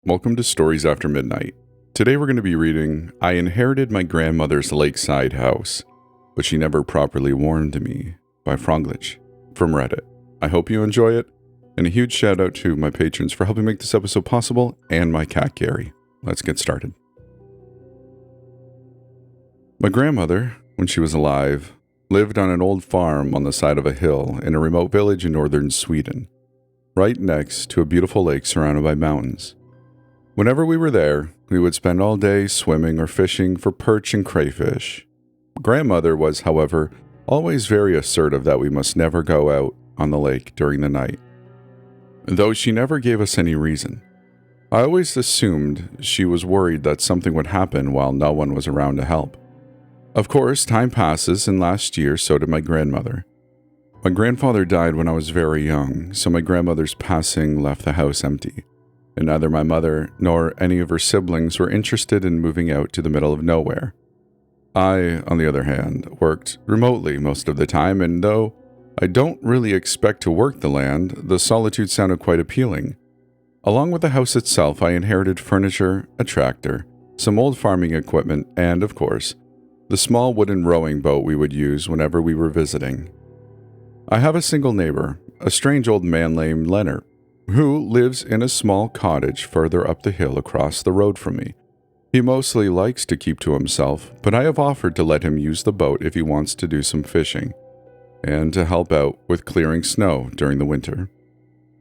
Welcome to Stories After Midnight. Today we're going to be reading I Inherited My Grandmother's Lakeside House, but She Never Properly Warned Me by Froglich from Reddit. I hope you enjoy it, and a huge shout out to my patrons for helping make this episode possible, and my cat Gary. Let's get started. My grandmother, when she was alive, lived on an old farm on the side of a hill in a remote village in northern Sweden, right next to a beautiful lake surrounded by mountains. Whenever we were there, we would spend all day swimming or fishing for perch and crayfish. Grandmother was, however, always very assertive that we must never go out on the lake during the night, though she never gave us any reason. I always assumed she was worried that something would happen while no one was around to help. Of course, time passes, and last year so did my grandmother. My grandfather died when I was very young, so my grandmother's passing left the house empty, and neither my mother nor any of her siblings were interested in moving out to the middle of nowhere. I, on the other hand, worked remotely most of the time, and though I don't really expect to work the land, the solitude sounded quite appealing. Along with the house itself, I inherited furniture, a tractor, some old farming equipment, and, of course, the small wooden rowing boat we would use whenever we were visiting. I have a single neighbor, a strange old man named Leonard, who lives in a small cottage further up the hill across the road from me. He mostly likes to keep to himself, but I have offered to let him use the boat if he wants to do some fishing, and to help out with clearing snow during the winter.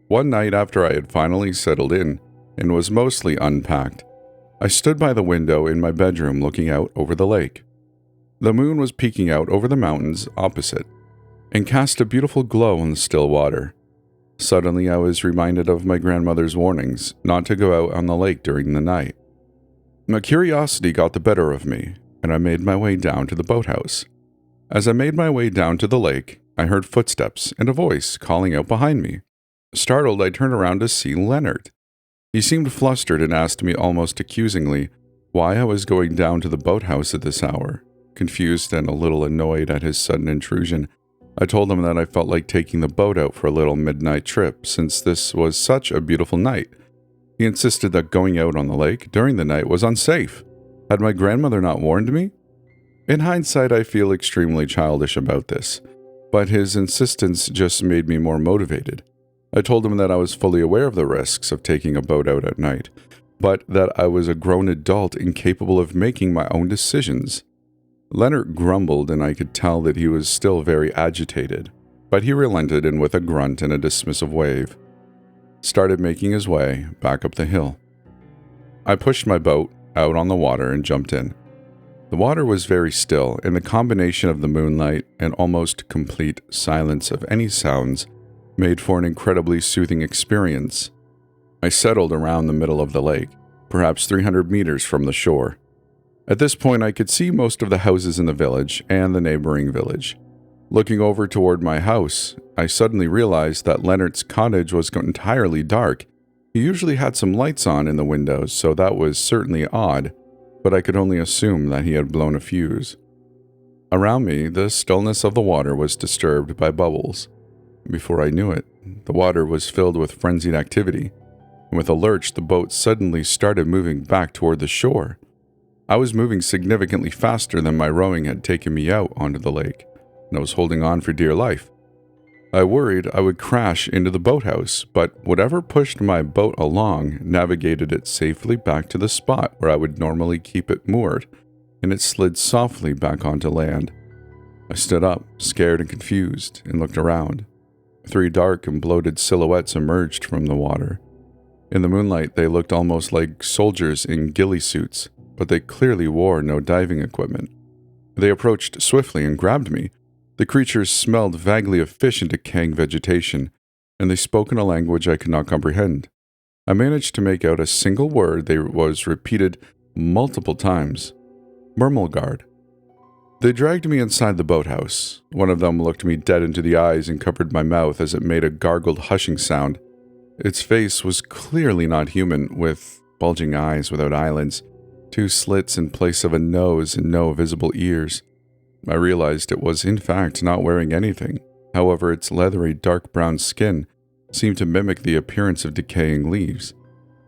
One night after I had finally settled in and was mostly unpacked, I stood by the window in my bedroom looking out over the lake. The moon was peeking out over the mountains opposite and cast a beautiful glow on the still water. Suddenly, I was reminded of my grandmother's warnings not to go out on the lake during the night. My curiosity got the better of me, and I made my way down to the boathouse. As I made my way down to the lake, I heard footsteps and a voice calling out behind me. Startled, I turned around to see Leonard. He seemed flustered and asked me almost accusingly why I was going down to the boathouse at this hour. Confused and a little annoyed at his sudden intrusion, I told him that I felt like taking the boat out for a little midnight trip since this was such a beautiful night. He insisted that going out on the lake during the night was unsafe. Had my grandmother not warned me? In hindsight, I feel extremely childish about this, but his insistence just made me more motivated. I told him that I was fully aware of the risks of taking a boat out at night, but that I was a grown adult incapable of making my own decisions. Leonard grumbled, and I could tell that he was still very agitated, but he relented and with a grunt and a dismissive wave, started making his way back up the hill. I pushed my boat out on the water and jumped in. The water was very still, and the combination of the moonlight and almost complete silence of any sounds made for an incredibly soothing experience. I settled around the middle of the lake, perhaps 300 meters from the shore. At this point, I could see most of the houses in the village and the neighboring village. Looking over toward my house, I suddenly realized that Leonard's cottage was entirely dark. He usually had some lights on in the windows, so that was certainly odd, but I could only assume that he had blown a fuse. Around me, the stillness of the water was disturbed by bubbles. Before I knew it, the water was filled with frenzied activity, and with a lurch, the boat suddenly started moving back toward the shore. I was moving significantly faster than my rowing had taken me out onto the lake, and I was holding on for dear life. I worried I would crash into the boathouse, but whatever pushed my boat along navigated it safely back to the spot where I would normally keep it moored, and it slid softly back onto land. I stood up, scared and confused, and looked around. 3 dark and bloated silhouettes emerged from the water. In the moonlight, they looked almost like soldiers in ghillie suits, but they clearly wore no diving equipment. They approached swiftly and grabbed me. The creatures smelled vaguely of fish and decaying vegetation, and they spoke in a language I could not comprehend. I managed to make out a single word that was repeated multiple times. Murmelgard. They dragged me inside the boathouse. One of them looked me dead into the eyes and covered my mouth as it made a gargled hushing sound. Its face was clearly not human, with bulging eyes without eyelids, 2 slits in place of a nose and no visible ears. I realized it was in fact not wearing anything. However, its leathery dark brown skin seemed to mimic the appearance of decaying leaves.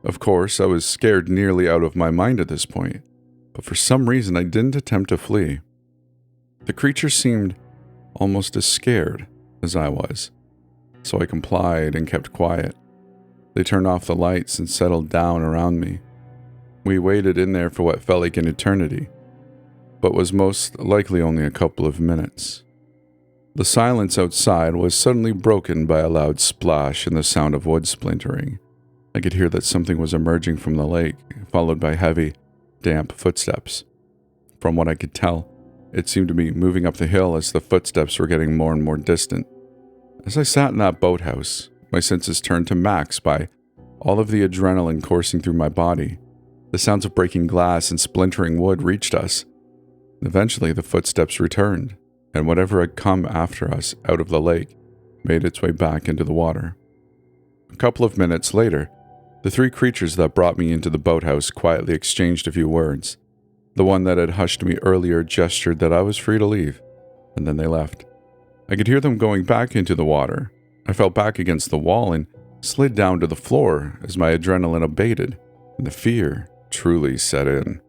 Of course, I was scared nearly out of my mind at this point, but for some reason I didn't attempt to flee. The creature seemed almost as scared as I was, so I complied and kept quiet. They turned off the lights and settled down around me. We waited in there for what felt like an eternity, but was most likely only a couple of minutes. The silence outside was suddenly broken by a loud splash and the sound of wood splintering. I could hear that something was emerging from the lake, followed by heavy, damp footsteps. From what I could tell, it seemed to be moving up the hill as the footsteps were getting more and more distant. As I sat in that boathouse, my senses turned to max by all of the adrenaline coursing through my body. The sounds of breaking glass and splintering wood reached us. Eventually, the footsteps returned, and whatever had come after us out of the lake made its way back into the water. A couple of minutes later, the three creatures that brought me into the boathouse quietly exchanged a few words. The one that had hushed me earlier gestured that I was free to leave, and then they left. I could hear them going back into the water. I fell back against the wall and slid down to the floor as my adrenaline abated, and the fear truly set in.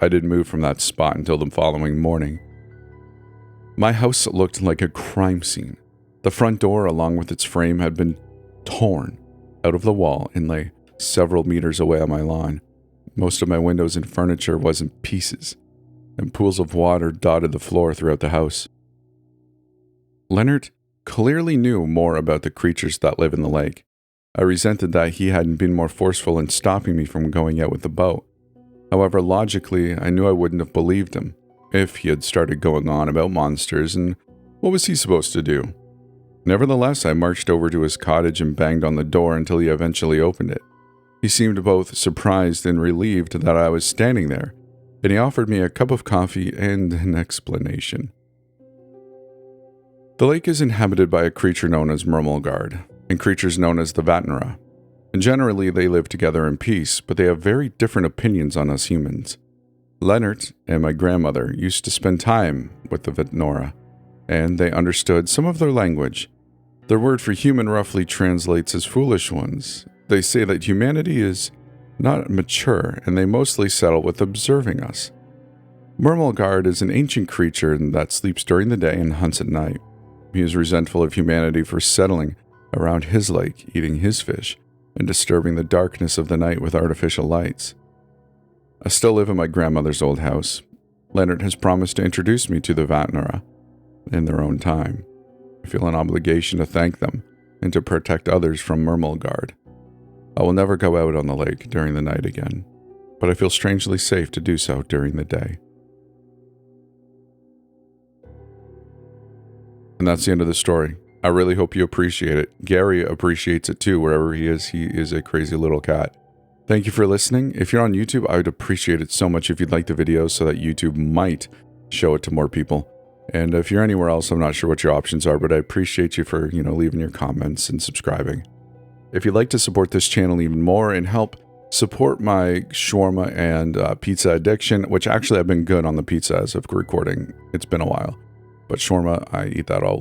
I didn't move from that spot until the following morning. My house looked like a crime scene. The front door, along with its frame, had been torn out of the wall and lay several meters away on my lawn. Most of my windows and furniture was in pieces, and pools of water dotted the floor throughout the house. Leonard clearly knew more about the creatures that live in the lake. I resented that he hadn't been more forceful in stopping me from going out with the boat. However, logically, I knew I wouldn't have believed him if he had started going on about monsters, and what was he supposed to do? Nevertheless, I marched over to his cottage and banged on the door until he eventually opened it. He seemed both surprised and relieved that I was standing there, and he offered me a cup of coffee and an explanation. The lake is inhabited by a creature known as Murmelgard, and creatures known as the Vatnera. And generally, they live together in peace, but they have very different opinions on us humans. Leonard and my grandmother used to spend time with the Vatnera, and they understood some of their language. Their word for human roughly translates as foolish ones. They say that humanity is not mature, and they mostly settle with observing us. Murmelgard is an ancient creature that sleeps during the day and hunts at night. He is resentful of humanity for settling around his lake, eating his fish, and disturbing the darkness of the night with artificial lights. I still live in my grandmother's old house. Leonard has promised to introduce me to the Vatnera in their own time. I feel an obligation to thank them and to protect others from Murmelgard. I will never go out on the lake during the night again, but I feel strangely safe to do so during the day. And that's the end of the story. I really hope you appreciate it. Gary appreciates it too, wherever he is. He is a crazy little cat. Thank you for listening. If you're on YouTube, I would appreciate it so much if you'd like the video so that YouTube might show it to more people. And if you're anywhere else, I'm not sure what your options are, but I appreciate you for, leaving your comments and subscribing. If you'd like to support this channel even more and help support my shawarma and pizza addiction, which actually I've been good on the pizza as of recording. It's been a while. But shawarma, I eat that all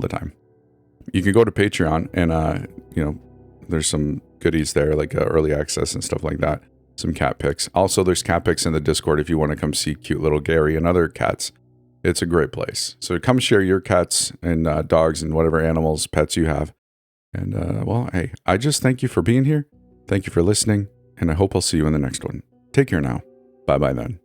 the time. You can go to Patreon and, there's some goodies there like early access and stuff like that. Some cat pics. Also, there's cat pics in the Discord if you want to come see cute little Gary and other cats. It's a great place. So come share your cats and dogs and whatever animals, pets you have. And, hey, I just thank you for being here. Thank you for listening. And I hope I'll see you in the next one. Take care now. Bye-bye then.